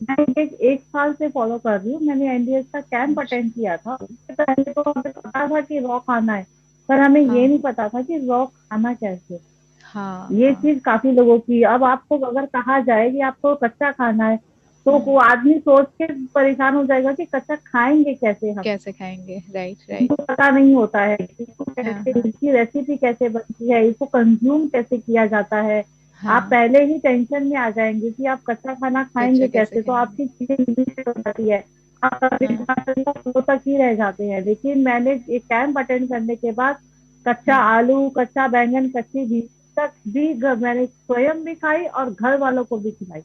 मैं एक साल से फॉलो कर रही हूँ। मैंने एनडीएस का कैंप अच्छा, अटेंड किया था, उससे पहले तो हमें पता था कि रॉ खाना है, पर हमें ये हाँ नहीं पता था कि रॉ खाना कैसे। हाँ ये हाँ, चीज काफी लोगों की, अब आपको अगर कहा जाए कि आपको कच्चा खाना है, तो हम्म, वो आदमी सोच के परेशान हो जाएगा कि कच्चा खाएंगे कैसे हम। कैसे खाएंगे, राइट राइट। उनको पता नहीं होता है कि इसको हाँ कैसे, हाँ इसकी रेसिपी कैसे बनती है, इसको कंज्यूम कैसे किया जाता है। आप हाँ, पहले ही टेंशन में आ जाएंगे कि आप कच्चा खाना कच्चा खाएंगे कैसे कैसे, तो खाएंगे। आपकी चीजें लिमिटेड हो जाती है। आप हाँ, वो तक ही रह जाते हैं। लेकिन मैंने एक कैंप अटेंड करने के बाद कच्चा हम्म, आलू, कच्चा बैंगन, कच्ची भी तक भी मैंने स्वयं भी खाई और घर वालों को भी खिलाई।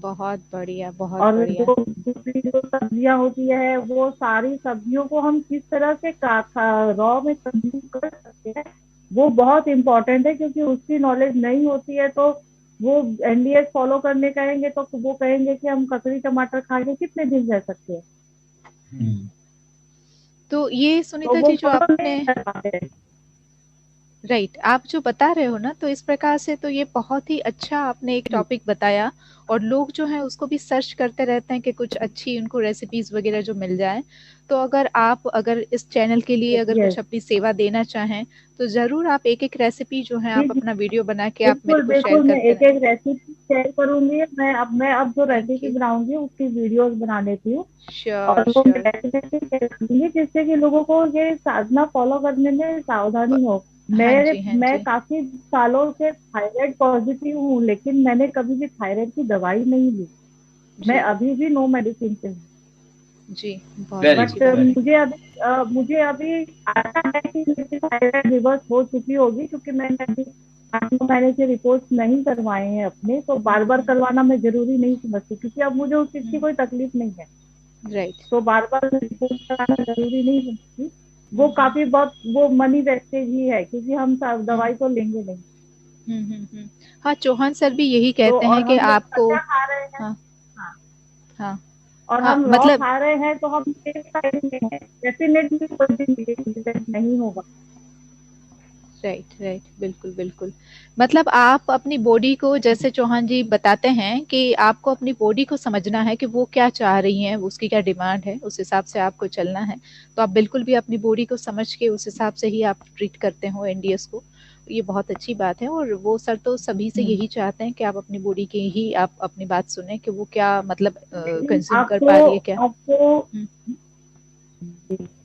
बहुत बढ़िया बहुत और बढ़िया। जो दूसरी जो सब्जियां होती है, वो सारी सब्जियों को हम किस तरह से रॉ में कंज्यूम कर सकते हैं, वो बहुत इम्पोर्टेंट है, क्योंकि उसकी नॉलेज नहीं होती है तो वो एनडीएस फॉलो करने कहेंगे तो वो कहेंगे कि हम ककड़ी टमाटर खा के कितने दिन रह सकते हैं, तो ये तो सुनीता वो जी जो फॉलो आपने नहीं कर पाते हैं। राइट आप जो बता रहे हो ना, तो इस प्रकार से तो ये बहुत ही अच्छा आपने एक टॉपिक बताया, और लोग जो हैं उसको भी सर्च करते रहते हैं कि कुछ अच्छी उनको रेसिपीज वगैरह जो मिल जाए। तो अगर इस चैनल के लिए अगर यस, कुछ अपनी सेवा देना चाहें, तो जरूर आप एक एक रेसिपी जो है जी आप जी, अपना वीडियो बना के आप मेरे बिल्कुल को शेयर बिल्कुल, मैं करते एक रहें। एक रेसिपी शेयर करूंगी। मैं अब जो थैंक रेसिपी यू। बनाऊंगी उसकी वीडियोस बना लेती हूँ, और श्योर वो मैं श्योर। डेफिनेटली शेयर करूंगी, जिससे कि लोगों को ये साधना फॉलो करने में सावधानी हो। हाँ जी हाँ मैं जी। काफी सालों से थायराइड पॉजिटिव हूँ, लेकिन मैंने कभी भी थायराइड की दवाई नहीं ली। मैं जी अभी भी नो मेडिसिन पे हूँ। जी, बहुत वेरी अच्छी बट गुड, बात वेरी है। मुझे अभी आशा है कि मेरी थायराइड रिवर्स हो चुकी होगी, क्योंकि मैंने अभी 8 महीने से रिपोर्ट नहीं करवाए हैं अपने, तो बार बार करवाना मैं जरूरी नहीं समझती, क्योंकि अब मुझे उस चीज की कोई तकलीफ नहीं है, राइट। तो बार बार रिपोर्ट कराना जरूरी नहीं समझती। वो काफी बहुत वो मनी वेस्टेज ही है, क्योंकि हम सब दवाई तो लेंगे नहीं। हाँ, चौहान सर भी यही तो कहते और हैं कि हम जब आपको। कच्चा खा रहे हैं, हाँ हाँ, हाँ और हाँ, हम रॉ मतलब खा रहे हैं, तो हम सेफ साइड में हैं, डेफिनेटली कोई भी इंसिडेंट नहीं होगा। राइट राइट, बिल्कुल बिल्कुल। मतलब आप अपनी बॉडी को, जैसे चौहान जी बताते हैं कि आपको अपनी बॉडी को समझना है कि वो क्या चाह रही है, उसकी क्या डिमांड है, उस हिसाब से आपको चलना है। तो आप बिल्कुल भी अपनी बॉडी को समझ के उस हिसाब से ही आप ट्रीट करते हो एनडीएस को। ये बहुत अच्छी बात है, और वो सर तो सभी से यही चाहते हैं कि आप अपनी बॉडी की ही आप अपनी बात सुने कि वो क्या मतलब लेकिन कंज्यूम कर आपको पा रही है क्या। आपको हम्म,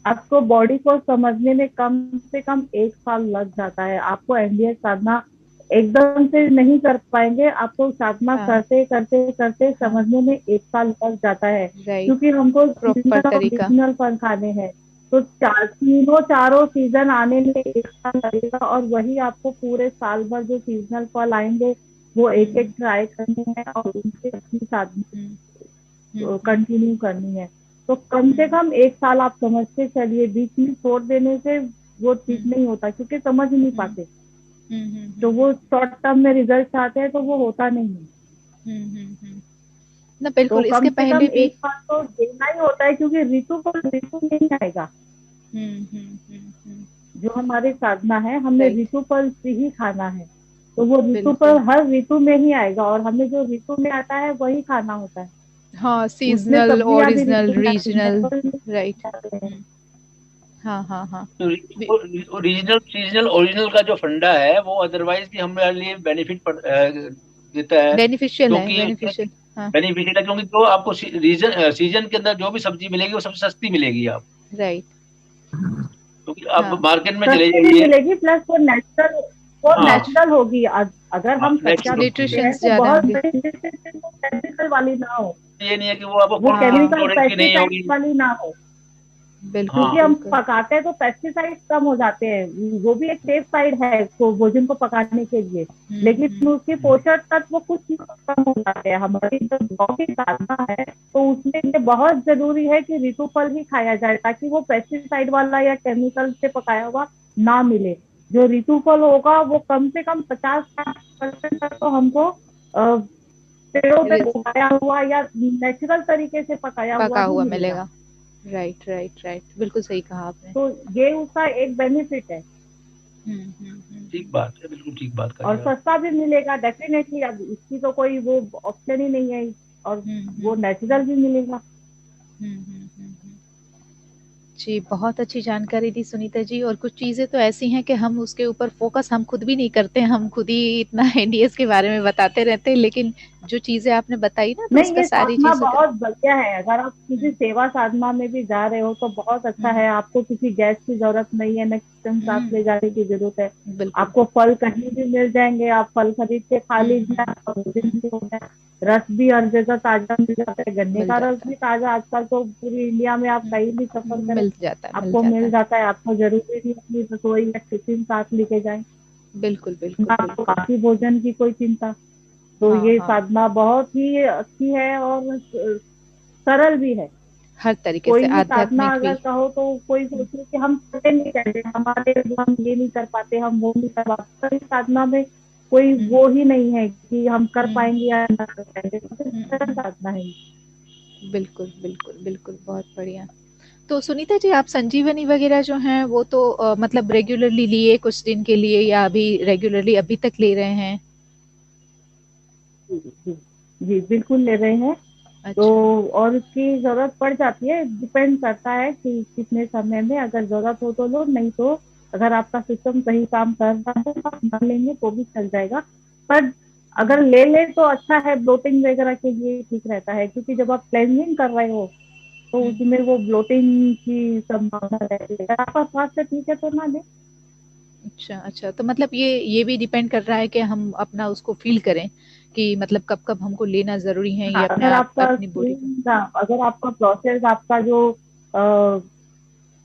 आपको बॉडी को समझने में कम से कम 1 साल लग जाता है। आपको एनडीएस साधना एकदम से नहीं कर पाएंगे, आपको साधना हाँ करते करते करते हाँ, समझने में 1 साल लग जाता है, राइट, क्योंकि हमको प्रॉपर सीजनल और तरीका। रीजनल फल खाने हैं। तो चारों सीजन आने में 1 साल लगेगा, और वही आपको पूरे साल भर जो सीजनल फल आएंगे वो एक एक ट्राई करने हैं, और उनसे अपनी साधना हम्म हम्म कंटिन्यू करनी है। तो कम से हम्म कम 1 साल आप समझते चलिए, बीच में छोड़ देने से वो ठीक हम्म नहीं होता, क्योंकि समझ नहीं हम्म पाते। तो वो शॉर्ट टर्म में रिजल्ट आते हैं, तो वो होता नहीं है। ना तो बिल्कुल, कम इसके से कम पहले भी। 1 साल तो देना ही होता है, क्योंकि ऋतु पर ऋतु नहीं आएगा। जो हमारी साधना है, हमें राइट, ऋतु पर से ही खाना है, तो वो ऋतु पर बिल्कुल। हर ऋतु में ही आएगा, और हमें जो ऋतु में आता है वही खाना होता है। हाँ, उसमें सीजनल सब्जियां भी ओरिजिनल ऋतु में आती हैं, रीजनल। फल भी राइट। आते हैं। हाँ हाँ हाँ। तो बि- रीजनल सीजनल ओरिजिनल का जो फंडा है वो अदरवाइज भी हमारे लिए देता है, बेनिफिशियल है, क्योंकि बेनिफिशियल। हाँ। बेनिफिशियल है, क्योंकि जो आपको सीजन के अंदर जो भी सब्जी मिलेगी वो सबसे सस्ती मिलेगी आप, राइट। क्योंकि आप हाँ। मार्केट में चले सस्ती भी जाइए। मिलेगी, प्लस वो हाँ नेचुरल होगी। अगर हाँ, हम कच्चा नेचुरल खाते हैं न्यूट्रिशंस तो ज्यादा बहुत होंगे। बड़ी वो केमिकल वाली ना हो, ये नहीं है कि वो आपको वो कोल्ड हाँ, केमिकल स्टोरेज की नहीं पेस्टिसाइड होगी। वाली ना हो। बिल्कुल क्योंकि हाँ हम बिल्कुल। पकाते हैं तो पेस्टिसाइड कम हो जाते हैं, वो भी एक सेफ साइड है तो भोजन को पकाने के लिए, लेकिन उसके पोषक तत्व कुछ ही कम हो जाते हैं। हमारी जो गौ की साधना है, तो उसमें ये बहुत जरूरी है कि ऋतु फल ही खाया जाए, ताकि वो पेस्टिसाइड वाला या केमिकल से पकाया हुआ ना मिले। जो ऋतु फल होगा वो कम से कम 50-60% तक तो हमको पेड़ों पे उगाया हुआ या नेचुरल तरीके से पकाया हुआ पका ही हुआ मिलेगा। मिलेगा। राइट राइट राइट, बिल्कुल सही कहा आपने। तो ये उसका एक बेनिफिट है, ठीक बात है, बिल्कुल ठीक बात और कही आप। सस्ता भी मिलेगा डेफिनेटली। अब इसकी तो कोई वो ऑप्शन ही नहीं है, और वो नेचुरल भी मिलेगा। जी, बहुत अच्छी जानकारी दी सुनीता जी, और कुछ चीज़ें तो ऐसी हैं कि हम उसके ऊपर फोकस हम खुद भी नहीं करते हैं, हम खुद ही इतना एनडीएस के बारे में बताते रहते हैं, लेकिन जो चीज़ें आपने बताई ना, तो उस नहीं, पर ये सारी साधना चीज़ों का। बहुत बढ़िया है। अगर आप किसी सेवा साधना में भी जा रहे हो तो बहुत अच्छा है। आपको किसी गैस की जरूरत नहीं है, न किचन साथ ले जाने की जरूरत है। बिल्कुल। आपको फल कहीं भी मिल जाएंगे, आप फल खरीद के खा लीजिए, आपका भोजन भी हो जाए। रस भी हर जगह ताजा मिल जाता है, गन्ने मिल का रस जाता भी ताजा। आजकल तो पूरी इंडिया में आप है। कहीं भी सफर करें, मिल जाता है, मिल आपको जाता मिल है। जाता है। आपको जरूरी नहीं अपनी रसोई या टिफिन साथ लेके जाए, बिल्कुल बिल्कुल आपको बिल्कुल। काफी भोजन की कोई चिंता। तो हाँ ये हाँ, साधना बहुत ही अच्छी है, और सरल भी है। हर तरीके से कोई भी साधना आध्यात्मिक अगर भी। कहो तो कोई सोचे कि हम करते नहीं करते, हमारे हम ये नहीं कर पाते, हम वो नहीं कर पाते। तो इस साधना में कोई वो ही नहीं है कि हम कर पाएंगे या ना कर पाएंगे, तो फिर हम्म, सरल साधना है। बिल्कुल बिल्कुल बिल्कुल, बहुत बढ़िया। तो सुनीता जी, आप संजीवनी वगैरह जो हैं वो तो मतलब रेगुलरली लिए कुछ दिन के लिए, या अभी रेगुलरली अभी तक ले रहे हैं? जी जी जी, बिल्कुल ले रहे हैं। तो अच्छा। और उसकी जरूरत पड़ जाती है, डिपेंड करता है कि कितने समय में, अगर जरूरत हो तो लो, नहीं तो अगर आपका सिस्टम सही काम कर रहा है तो आप न लेंगे तो भी चल जाएगा। पर अगर ले ले तो अच्छा है, ब्लोटिंग वगैरह के लिए ठीक रहता है, क्योंकि जब आप क्लेंजिंग कर रहे हो तो उसमें वो ब्लोटिंग की संभावना रहती है। अगर आपका स्वास्थ्य ठीक है तो ना ले। अच्छा अच्छा, तो मतलब ये भी डिपेंड कर रहा है कि हम अपना उसको फील करें कि मतलब कब कब हमको लेना जरूरी है, ये हाँ, अपने अगर आप आपका अपनी बॉडी को। अगर आपका प्रोसेस, आपका जो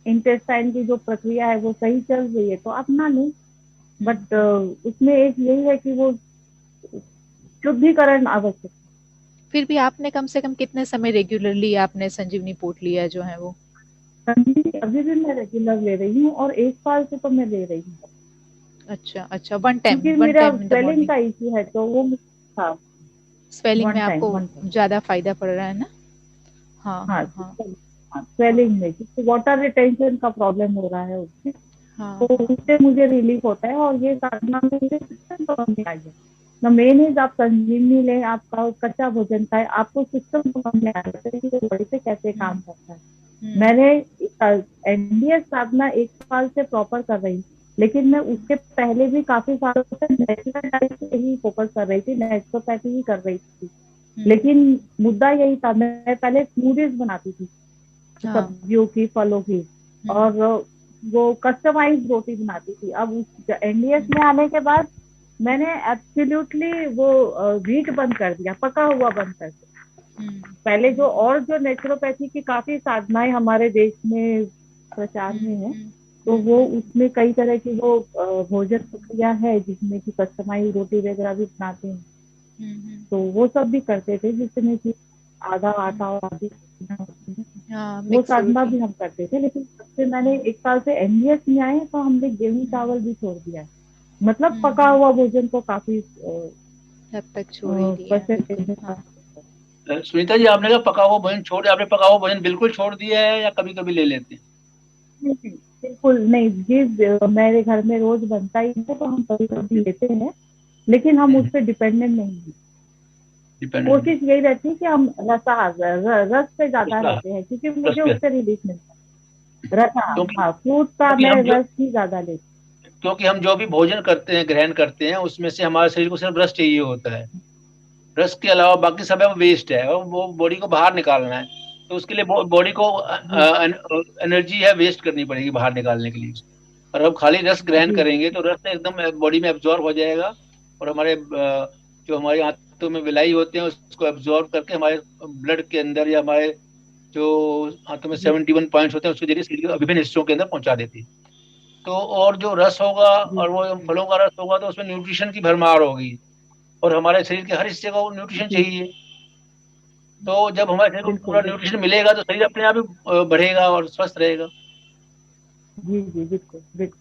इंटेस्टाइन की जो प्रक्रिया है वो सही चल रही है तो आप ना लें। बट उसमें एक यही है कि वो शुद्धिकरण आवश्यक है। फिर भी आपने कम से कम कितने समय रेगुलरली आपने संजीवनी पोट लिया जो है वो? अभी भी मैं रेगुलर ले रही हूँ, और 1 साल से तो मैं ले रही हूँ, अच्छा अच्छा, वन टाइम, क्योंकि वन मेरा time in the swelling morning. का इश्यू है तो वो। हाँ, स्वेलिंग में वन टाइम आपको वन टाइम। ज्यादा फायदा पड़ रहा है ना? हाँ हाँ, हाँ हाँ। हाँ स्वेलिंग में, क्योंकि वाटर रिटेंशन का प्रॉब्लम हो रहा है उससे, हाँ तो हाँ। उससे मुझे रिलीफ होता है। और ये साधना में मुझे सिस्टम समझ में आ गया। ना मेन है आप संजीवनी लें, आपका कच्चा भोजन खाए, आपको सिस्टम समझ में आ जाता है कि वो बॉडी से कैसे काम करता है। मैंने एनडीएस साधना 1 साल से प्रॉपर कर रही हूँ, लेकिन मैं उसके पहले भी काफी सालों से नेचुरल डाइट पे ही फोकस कर रही थी, नेचुरोपैथी ही कर रही थी। लेकिन मुद्दा यही था, मैं पहले स्मूदीज बनाती थी हाँ। सब्जियों की, फलों की, और वो कस्टमाइज रोटी बनाती थी। अब उस एनडीएस में आने के बाद मैंने एब्सोल्युटली वो व्हीट बंद कर दिया, पका हुआ बंद कर दिया। पहले जो और जो नेचुरोपैथी की काफी साधनाएं हमारे देश में प्रचार में है, तो वो उसमें कई तरह की वो भोजन प्रक्रिया है जिसमें कि कस्टमाइज रोटी वगैरह भी बनाते हैं, तो वो सब भी करते थे, जिसमें कि आधा आटा और आधी सब्जियां होती हैं। हाँ, वो मिक्स साधना रोटी। भी हम करते थे, लेकिन जब से मैंने 1 साल से एनडीएस में आए तो हमने गेहूं चावल भी छोड़ दिया है। मतलब पका हुआ भोजन को काफी हद तक छोड़ ही दिया है, बिल्कुल। हाँ। सुनीता जी, आपने कहा पका हुआ भोजन छोड़, आपने पका हुआ भोजन बिल्कुल छोड़ दिया है या कभी कभी ले लेते हैं? नहीं, बिल्कुल नहीं जी, मेरे घर में रोज बनता ही है तो हम कभी कभी लेते हैं, लेकिन हम उस पर डिपेंडेंट नहीं हैं। डिपेंडेंट कोशिश यही रहती है कि हम रस पे ज्यादा रहते हैं, क्योंकि मुझे नहीं, उससे रिलीफ मिलता है। रसा, क्योंकि हाँ, फ्रूट का क्योंकि मैं हम जो रस ही ज्यादा लेती क्योंकि हम जो भी भोजन करते हैं, ग्रहण करते हैं, उसमें से हमारे शरीर को सिर्फ रस चाहिए होता है। रस के अलावा बाकी सब है वो वेस्ट है, और वो बॉडी को बाहर निकालना है। तो उसके लिए बॉडी को हूँ। जी एनर्जी है वेस्ट करनी पड़ेगी बाहर निकालने के लिए। और अब खाली रस ग्रहण जी करेंगे तो रस एकदम बॉडी में एब्जॉर्ब हो जाएगा, और हमारे जो हमारे आंतों में विलाई होते हैं उसको एब्जॉर्ब करके हमारे ब्लड के अंदर, या हमारे जो आंतों में जी 71 पॉइंट्स होते हैं उसके जरिए शरीर के विभिन्न हिस्सों के अंदर पहुंचा देती है। तो और जो रस होगा, जी और वो फलों का रस होगा, तो उसमें न्यूट्रिशन की भरमार होगी, और हमारे शरीर के हर हिस्से को न्यूट्रिशन जी, चाहिए। तो जब हमारे शरीर को बिल्कुल पूरा बिल्कुल। न्यूट्रिशन मिलेगा तो शरीर अपने आप ही बढ़ेगा और स्वस्थ रहेगा। जी जी, बिल्कुल बिल्कुल।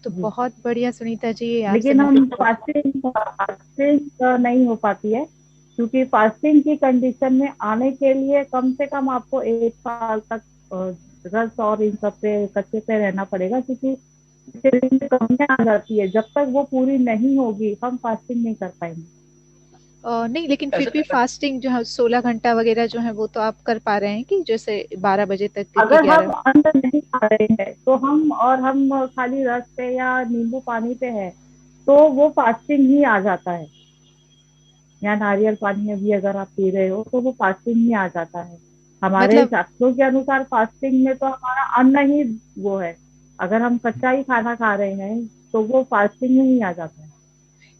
तो जी, बहुत बढ़िया सुनीता जी, आपसे लेकिन मिलकर हम बहुत। फास्टिंग नहीं हो पाती है, क्योंकि फास्टिंग की कंडीशन में आने के लिए कम से कम आपको 1 साल तक रस और इन सब पे कच्चे पे रहना पड़ेगा, क्योंकि शरीर में कमियां आ जाती है। जब तक वो पूरी नहीं होगी हम फास्टिंग नहीं कर पाएंगे। नहीं, लेकिन फिर ऐसे भी फास्टिंग जो है 16 घंटा वगैरह जो है वो तो आप कर पा रहे हैं कि जैसे 12 बजे तक कि अगर हम 11? अन्न नहीं खा रहे हैं तो हम खाली रस पे या नींबू पानी पे है तो वो फास्टिंग ही आ जाता है, या नारियल पानी में भी अगर आप पी रहे हो तो वो फास्टिंग ही आ जाता है। हमारे मतलब शास्त्रों के अनुसार फास्टिंग में तो हमारा अन्न ही वो है। अगर हम कच्चा ही खाना खा रहे हैं तो वो फास्टिंग में ही आ जाता है।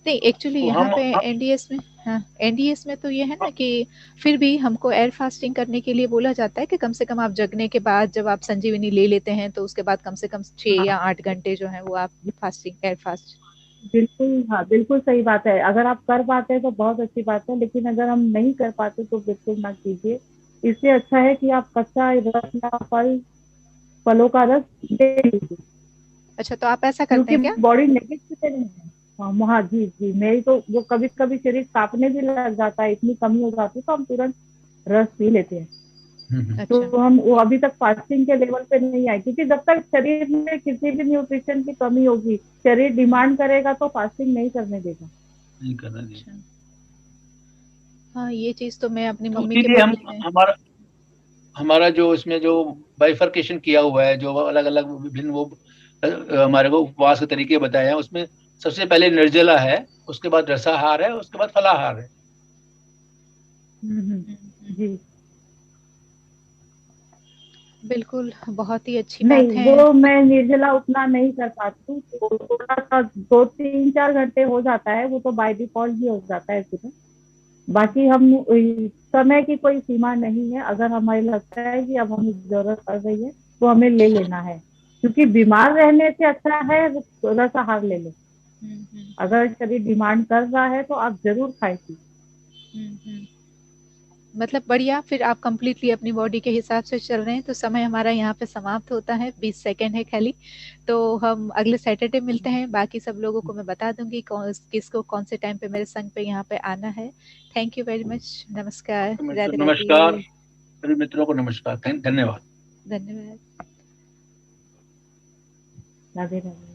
नहीं, एक्चुअली तो यहाँ पे एनडीएस में, हाँ, एनडीएस में तो ये है ना कि फिर भी हमको एयर फास्टिंग करने के लिए बोला जाता है कि कम से कम आप जगने के बाद जब आप संजीवनी ले लेते हैं तो उसके बाद कम से कम 6 या 8 घंटे जो है वो आप फास्टिंग, एयर फास्ट। बिल्कुल, हाँ, बिल्कुल सही बात है। अगर आप कर पाते हैं तो बहुत अच्छी बात है, लेकिन अगर हम नहीं कर पाते तो बिल्कुल ना कीजिए। इससे अच्छा है कि आप कच्चा रस या फलों का रस ले लीजिए। अच्छा, तो आप ऐसा करते हैं क्या? क्योंकि बॉडी नेगेटिव से नहीं है। हाँ जी जी, मेरी तो वो कभी कभी शरीर कांपने भी लग जाता है, इतनी कमी हो जाती है तो हम तुरंत रस पी लेते हैं। तो अच्छा। हम वो अभी तक फास्टिंग के लेवल पे नहीं आए, क्योंकि जब तक शरीर में किसी भी न्यूट्रिशन की कमी होगी, शरीर डिमांड करेगा तो फास्टिंग नहीं करने देगा। नहीं करना चाहिए। अच्छा। हाँ, ये चीज तो मैं अपनी तो मम्मी के इसीलिए हम बदले में। हमारा हमारा जो इसमें जो बाइफर्केशन किया हुआ है, जो अलग अलग विभिन्न वो हमारे को उपवास के तरीके बताए हैं, उसमें सबसे पहले निर्जला है, उसके बाद रसाहार है, उसके बाद फलाहार है। जी बिल्कुल, बहुत ही अच्छी नहीं, बात है। वो मैं निर्जला उतना नहीं कर पाती हूँ, तो थोड़ा सा 2-3-4 घंटे हो जाता है, वो तो बाय डिफॉल्ट भी हो जाता है सुबह। बाकी हम समय की कोई सीमा नहीं है, अगर हमें लगता है कि अब हमें जरूरत पड़ रही है तो हमें ले लेना है, क्योंकि बीमार रहने से अच्छा है रसाहार ले लो। अगर शरीर डिमांड कर रहा है तो आप जरूर खाइए। मतलब बढ़िया, फिर आप कंप्लीटली अपनी बॉडी के हिसाब से चल रहे हैं। तो समय हमारा यहाँ पे समाप्त होता है, 20 सेकेंड है खाली। तो हम अगले सैटरडे मिलते हैं। बाकी सब लोगों को मैं बता दूंगी किसको कौन से टाइम पे मेरे संग पे यहाँ पे आना है। Thank you very much. नमस्कार, राधे नमस्कार, राधे। सभी मित्रों को नमस्कार, धन्यवाद। धन्यवाद। राधे राधे।